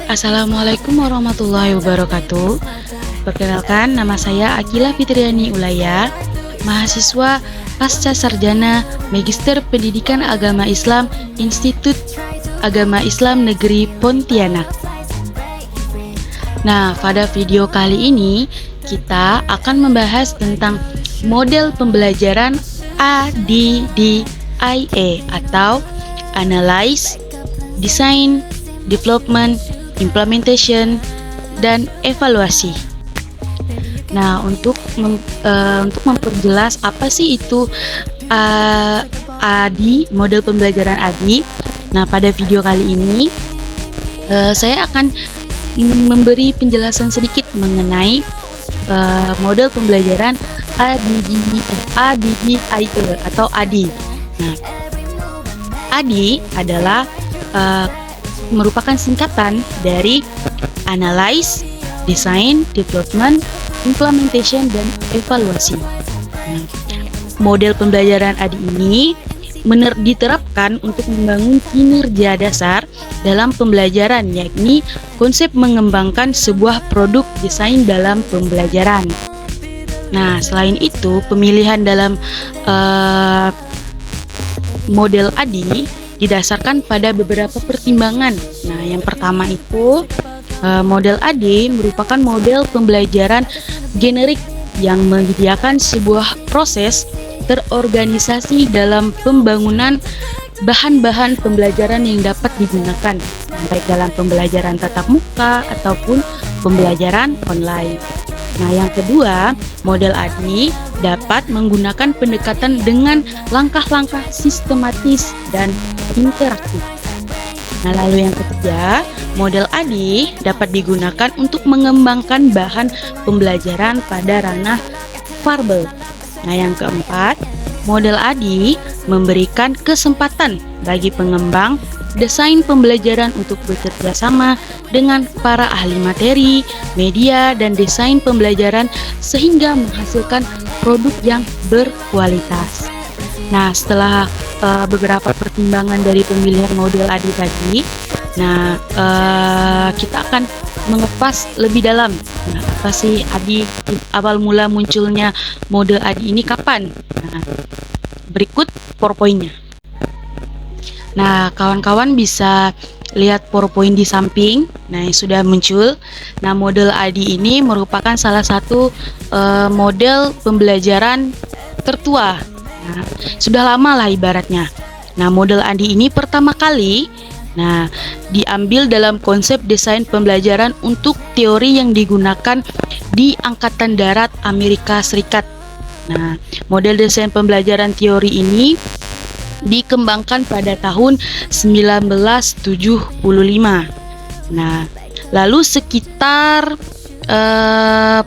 Assalamualaikum warahmatullahi wabarakatuh. Perkenalkan, nama saya Akila Fitriani Ulaya, mahasiswa Pasca Sarjana Magister Pendidikan Agama Islam Institut Agama Islam Negeri Pontianak. Nah, pada video kali ini kita akan membahas tentang model pembelajaran ADDIE atau Analyze, Design, Development, Implementation, dan Evaluasi. Nah, untuk memperjelas apa sih itu ADI, model pembelajaran ADI. Nah, pada video kali ini saya akan memberi penjelasan sedikit mengenai model pembelajaran ADDIE atau ADI. Nah, ADI adalah merupakan singkatan dari Analyze, Design, Development, Implementation, dan Evaluasi. Nah, model pembelajaran ADI ini diterapkan untuk membangun kinerja dasar dalam pembelajaran, yakni konsep mengembangkan sebuah produk desain dalam pembelajaran. Nah, selain itu, pemilihan dalam model ADI didasarkan pada beberapa pertimbangan. Nah, yang pertama itu model ADI merupakan model pembelajaran generik yang menyediakan sebuah proses terorganisasi dalam pembangunan bahan-bahan pembelajaran yang dapat digunakan baik dalam pembelajaran tatap muka ataupun pembelajaran online. Nah, yang kedua, model ADI dapat menggunakan pendekatan dengan langkah-langkah sistematis dan interaktif. Nah, lalu yang ketiga, model ADI dapat digunakan untuk mengembangkan bahan pembelajaran pada ranah verbal. Nah, yang keempat, model ADI memberikan kesempatan bagi pengembang desain pembelajaran untuk bekerja sama dengan para ahli materi, media, dan desain pembelajaran sehingga menghasilkan produk yang berkualitas. Nah, setelah beberapa pertimbangan dari pemilihan model ADI tadi, nah kita akan mengupas lebih dalam. Nah, apa sih ADI? Awal mula munculnya model ADI ini kapan? Nah, berikut PowerPoint-nya. Nah, kawan-kawan bisa lihat PowerPoint di samping. Nah, yang sudah muncul. Nah, model ADI ini merupakan salah satu model pembelajaran tertua. Nah, sudah lama lah ibaratnya. Nah, model ADI ini pertama kali diambil dalam konsep desain pembelajaran untuk teori yang digunakan di Angkatan Darat Amerika Serikat. Nah, model desain pembelajaran teori ini dikembangkan pada tahun 1975. Nah, lalu sekitar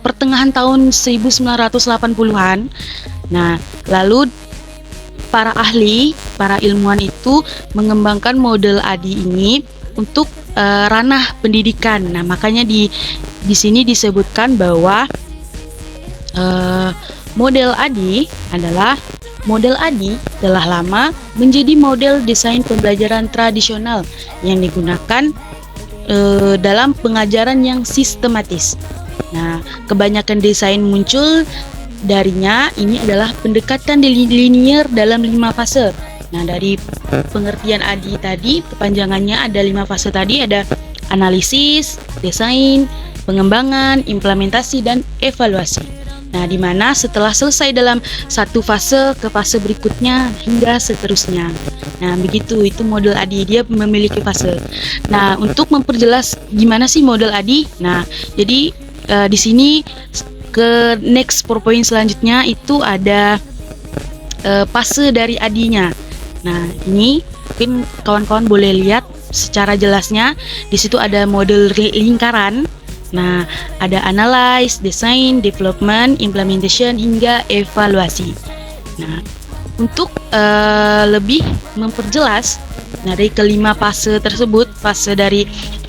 pertengahan tahun 1980-an, nah, lalu para ahli, para ilmuwan itu mengembangkan model ADI ini untuk ranah pendidikan. Nah, makanya di sini disebutkan bahwa model ADI telah lama menjadi model desain pembelajaran tradisional yang digunakan dalam pengajaran yang sistematis. Nah, kebanyakan desain muncul darinya ini adalah pendekatan linier dalam 5 fase. Nah, dari pengertian ADI tadi, kepanjangannya ada 5 fase tadi, ada analisis, desain, pengembangan, implementasi, dan evaluasi. Nah, di mana setelah selesai dalam satu fase ke fase berikutnya hingga seterusnya. Nah, begitu, itu model ADI, dia memiliki fase. Nah, untuk memperjelas gimana sih model ADI, nah, jadi di sini ke next PowerPoint selanjutnya itu ada fase dari ADI-nya. Nah, ini mungkin kawan-kawan boleh lihat secara jelasnya. Di situ ada model lingkaran. Nah, ada analyze, design, development, implementation, hingga evaluasi. Nah, untuk lebih memperjelas dari kelima fase tersebut, fase dari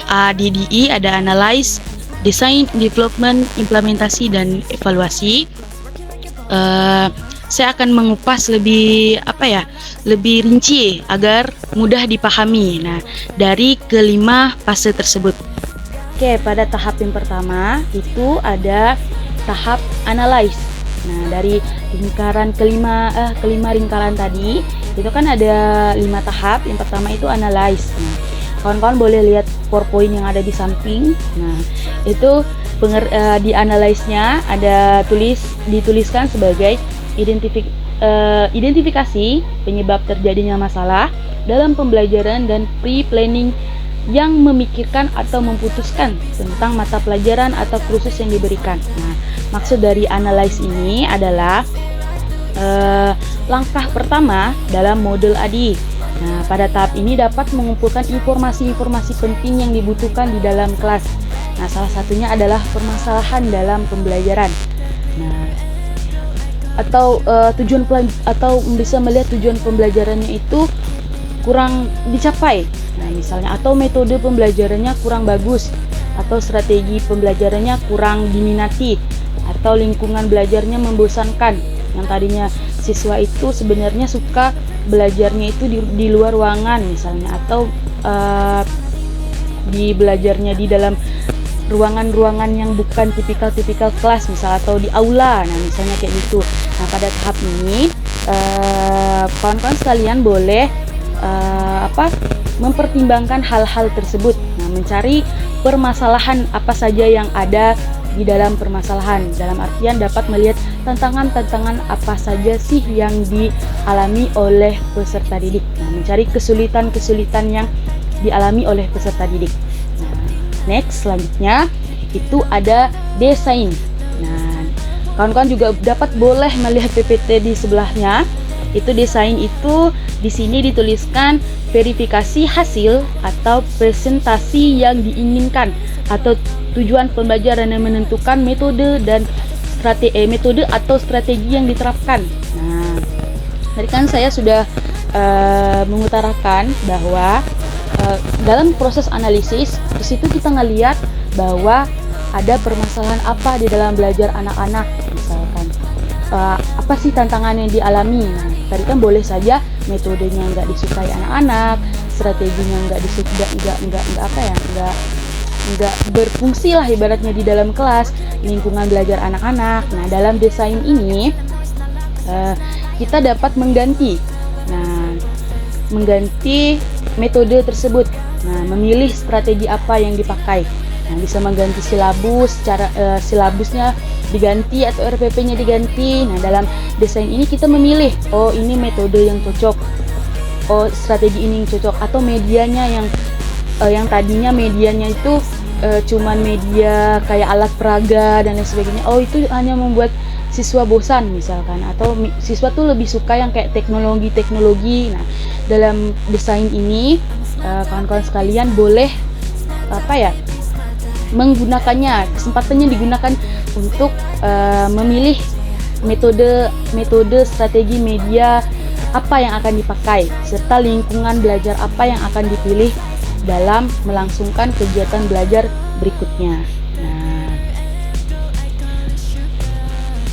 ADDI ada analyze, design, development, implementasi, dan evaluasi. saya akan mengupas lebih lebih rinci agar mudah dipahami. Nah, dari kelima fase tersebut. Oke, pada tahap yang pertama itu ada tahap analyze. Nah, dari kelima lingkaran tadi itu kan ada 5 tahap. Yang pertama itu analyze. Nah, kawan-kawan boleh lihat PowerPoint yang ada di samping. Nah, itu di analyze-nya ada dituliskan sebagai identifikasi penyebab terjadinya masalah dalam pembelajaran dan pre-planning yang memikirkan atau memutuskan tentang mata pelajaran atau kursus yang diberikan. Nah, maksud dari analyze ini adalah langkah pertama dalam model ADI. Nah, pada tahap ini dapat mengumpulkan informasi-informasi penting yang dibutuhkan di dalam kelas. Nah, salah satunya adalah permasalahan dalam pembelajaran. Nah, atau bisa melihat tujuan pembelajarannya itu kurang dicapai. Nah, misalnya atau metode pembelajarannya kurang bagus, atau strategi pembelajarannya kurang diminati, atau lingkungan belajarnya membosankan. Yang tadinya siswa itu sebenarnya suka belajarnya itu di luar ruangan misalnya, atau di belajarnya di dalam ruangan-ruangan yang bukan tipikal kelas misal, atau di aula. Nah, misalnya kayak gitu. Nah, pada tahap ini kawan-kawan sekalian boleh mempertimbangkan hal-hal tersebut. Nah, mencari permasalahan apa saja yang ada di dalam permasalahan. Dalam artian dapat melihat tantangan-tantangan apa saja sih yang dialami oleh peserta didik. Nah, mencari kesulitan-kesulitan yang dialami oleh peserta didik. Nah, next selanjutnya itu ada desain. Nah, kawan-kawan juga boleh melihat PPT di sebelahnya. Itu desain itu di sini dituliskan verifikasi hasil atau presentasi yang diinginkan, atau tujuan pembelajaran yang menentukan metode atau strategi yang diterapkan. Nah, tadi kan saya sudah mengutarakan bahwa dalam proses analisis di situ kita ngelihat bahwa ada permasalahan apa di dalam belajar anak-anak, misalkan apa sih tantangan yang dialami. Nah, tadi kan boleh saja metodenya nggak disukai anak-anak, strateginya nggak berfungsi lah ibaratnya di dalam kelas, lingkungan belajar anak-anak. Nah, dalam desain ini kita dapat mengganti metode tersebut. Nah, memilih strategi apa yang dipakai. Nah, bisa mengganti silabusnya diganti atau RPP-nya diganti. Nah, dalam desain ini kita memilih, oh ini metode yang cocok, oh strategi ini yang cocok, atau medianya yang tadinya medianya itu cuman media kayak alat peraga dan lain sebagainya. Oh, itu hanya membuat siswa bosan misalkan, atau siswa tuh lebih suka yang kayak teknologi. Nah, dalam desain ini kawan-kawan sekalian boleh menggunakannya, kesempatannya digunakan untuk memilih metode strategi media apa yang akan dipakai, serta lingkungan belajar apa yang akan dipilih dalam melangsungkan kegiatan belajar berikutnya. Nah,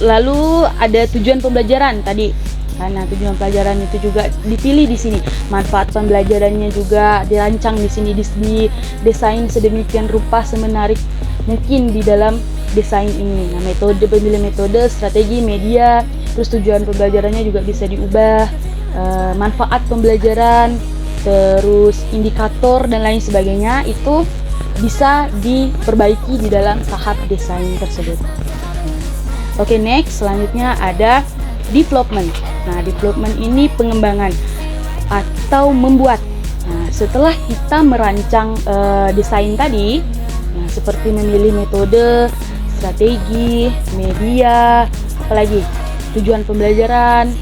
lalu ada tujuan pembelajaran tadi. Karena tujuan pelajaran itu juga dipilih di sini. Manfaat pembelajarannya juga dirancang di sini, didesain sedemikian rupa semenarik mungkin di dalam desain ini. Nah, pemilihan metode, strategi, media, terus tujuan pembelajarannya juga bisa diubah, manfaat pembelajaran, terus indikator dan lain sebagainya itu bisa diperbaiki di dalam tahap desain tersebut. Oke, next selanjutnya ada development. Nah, development ini pengembangan atau membuat. Nah, setelah kita merancang desain tadi, nah, seperti memilih metode, strategi, media, apalagi tujuan pembelajaran,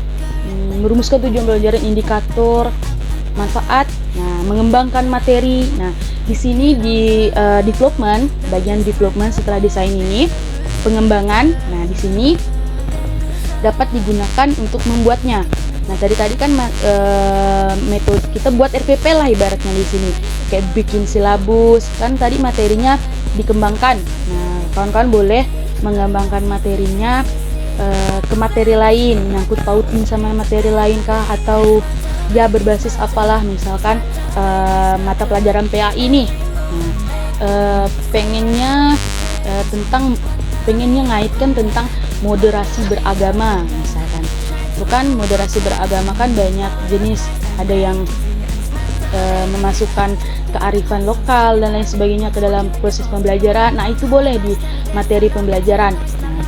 merumuskan tujuan pembelajaran, indikator, manfaat, nah, mengembangkan materi. Nah, di sini di development, bagian development setelah desain ini, pengembangan. Nah, di sini dapat digunakan untuk membuatnya. Nah, tadi kan metode kita buat RPP lah ibaratnya di sini. Kayak bikin silabus, kan tadi materinya dikembangkan. Nah, kawan-kawan boleh mengembangkan materinya ke materi lain, nyangkut pautin sama materi lain kah, atau dia berbasis apalah, misalkan mata pelajaran PAI nih. Pengennya ngaitkan tentang moderasi beragama misalkan. Itu kan moderasi beragama kan banyak jenis, ada yang memasukkan kearifan lokal dan lain sebagainya ke dalam proses pembelajaran. Nah, itu boleh di materi pembelajaran. Nah,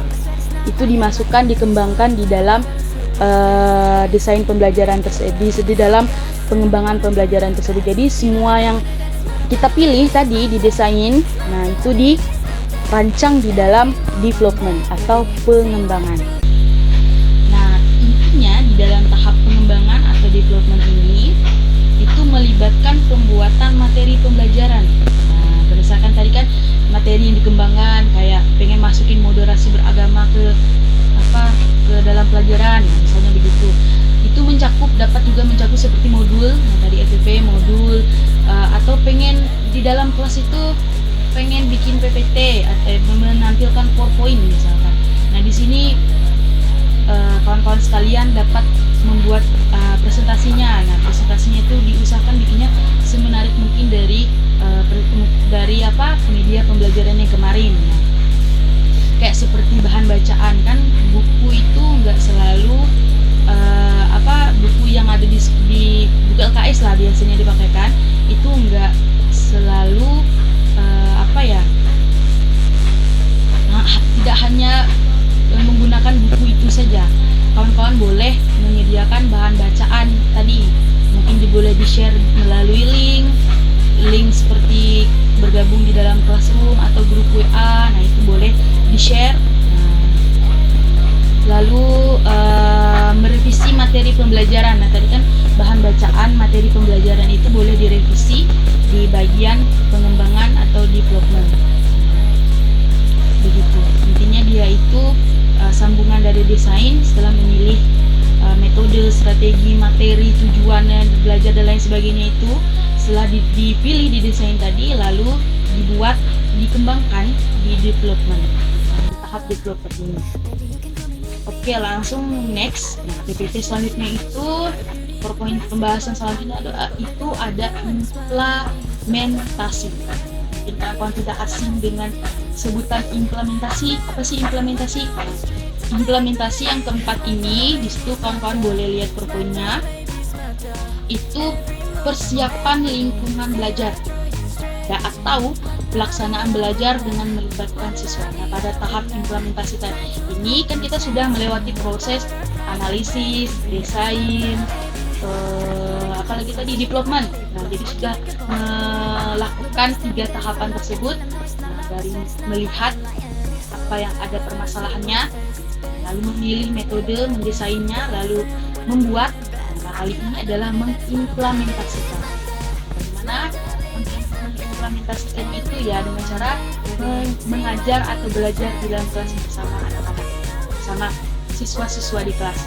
itu dimasukkan, dikembangkan di dalam desain pembelajaran tersebut, di dalam pengembangan pembelajaran tersebut. Jadi semua yang kita pilih tadi didesain, nah itu dirancang di dalam development atau pengembangan. Nah, intinya di dalam tahap pengembangan atau development ini itu melibatkan pembuatan materi pembelajaran. Nah, berdasarkan tadi kan materi yang dikembangkan, kayak pengen masukin moderasi beragama ke dalam pelajaran, misalnya begitu. Itu dapat juga mencakup seperti modul, nah tadi FPP modul, atau pengen di dalam kelas itu pengen bikin PPT atau menampilkan PowerPoint misalkan. Nah, di sini kawan-kawan sekalian dapat membuat presentasinya. Nah, presentasinya itu diusahakan bikinnya semenarik mungkin dari media pembelajaran yang kemarin. Nah, kayak seperti bahan bacaan kan, buku itu nggak selalu buku yang ada di buku LKS lah biasanya dipakaikan, itu nggak selalu tidak hanya menggunakan buku itu saja. Kawan-kawan boleh menyediakan bahan bacaan tadi, mungkin boleh di-share melalui link seperti bergabung di dalam classroom atau grup WA. Nah, itu boleh di-share. Lalu merevisi materi pembelajaran. Nah, tadi kan bahan bacaan materi pembelajaran itu boleh direvisi di bagian pengembangan atau development. Begitu. Intinya dia itu sambungan dari desain setelah memilih metode, strategi, materi, tujuan belajar dan lain sebagainya itu. Setelah dipilih di desain tadi, lalu dikembangkan di development, di tahap development ini. Oke, langsung next. Nah, PPT selanjutnya itu poin pembahasan selanjutnya itu ada implementasi. Kawan tidak asing dengan sebutan implementasi. Apa sih implementasi? Implementasi yang keempat ini, di situ kawan-kawan boleh lihat poinnya. Itu persiapan lingkungan belajar atau pelaksanaan belajar dengan melibatkan siswa. Nah, pada tahap implementasi tadi ini kan kita sudah melewati proses analisis, desain, apalagi tadi development. Nah, jadi sudah melakukan 3 tahapan tersebut. Nah, dari melihat apa yang ada permasalahannya, lalu memilih metode, mendesainnya, lalu membuat. Nah, kali ini adalah mengimplementasikan. Bagaimana mengimplementasikan itu ya dengan cara mengajar atau belajar di dalam kelas bersama anak-anak, bersama siswa-siswa di kelas.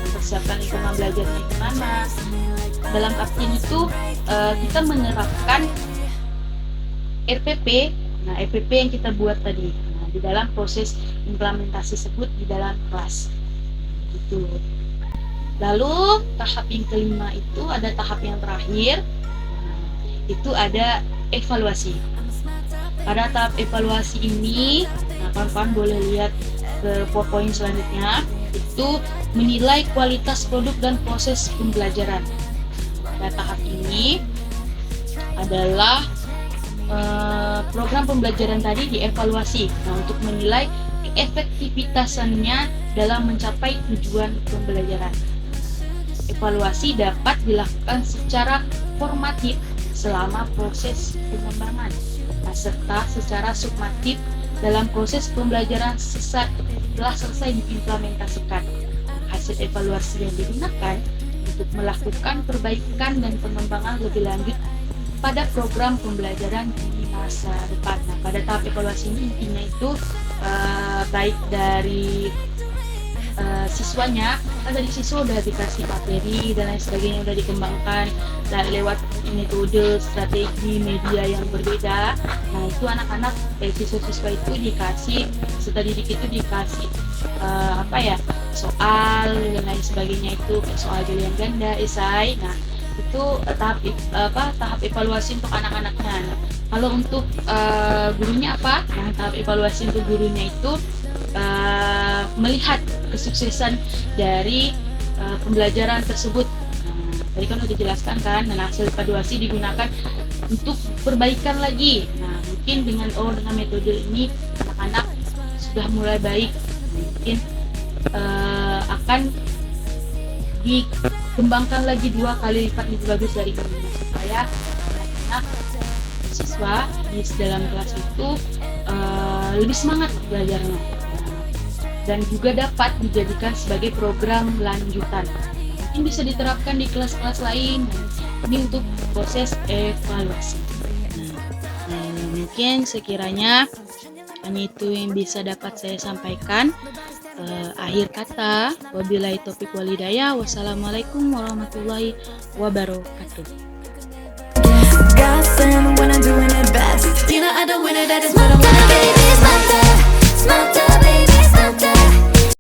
Mempersiapkan lingkungan belajarnya gimana. Dalam artian itu kita menerapkan RPP. Nah, RPP yang kita buat tadi, nah, di dalam proses implementasi tersebut di dalam kelas. Gitu. Lalu tahap yang kelima itu ada tahap yang terakhir. Itu ada evaluasi. Pada tahap evaluasi ini, nah, kawan-kawan boleh lihat ke poin selanjutnya, itu menilai kualitas produk dan proses pembelajaran. Pada tahap ini adalah program pembelajaran tadi dievaluasi. Nah, untuk menilai keefektivitasannya dalam mencapai tujuan pembelajaran. Evaluasi dapat dilakukan secara formatif selama proses pengembangan, serta secara summatif dalam proses pembelajaran setelah selesai diimplementasikan. Hasil evaluasi yang digunakan untuk melakukan perbaikan dan pengembangan lebih lanjut pada program pembelajaran di masa depan. Nah, pada tahap evaluasi ini intinya itu baik dari siswanya. Kan tadi siswa udah dikasih materi dan lain sebagainya, udah dikembangkan lewat metode, strategi, media yang berbeda. Nah itu anak-anak siswa-siswa itu dikasih, peserta didik itu dikasih soal dan lain sebagainya, itu kayak soal pilihan ganda, esai. Nah itu tahap evaluasi untuk anak-anaknya. Nah, kalau untuk gurunya apa? Nah tahap evaluasi untuk gurunya itu melihat kesuksesan dari pembelajaran tersebut. Tadi kan udah dijelaskan kan, dan hasil evaluasi digunakan untuk perbaikan lagi. Nah mungkin dengan metode ini anak-anak sudah mulai baik, mungkin akan dikembangkan lagi 2 kali lipat lebih bagus dari ini, supaya anak-anak siswa di dalam kelas itu lebih semangat belajarnya dan juga dapat dijadikan sebagai program lanjutan. Mungkin bisa diterapkan di kelas-kelas lain. Ini untuk proses evaluasi. Nah, mungkin sekiranya hanya itu yang bisa dapat saya sampaikan. Akhir kata, wabillahi taufiq walhidayah. Wassalamualaikum warahmatullahi wabarakatuh.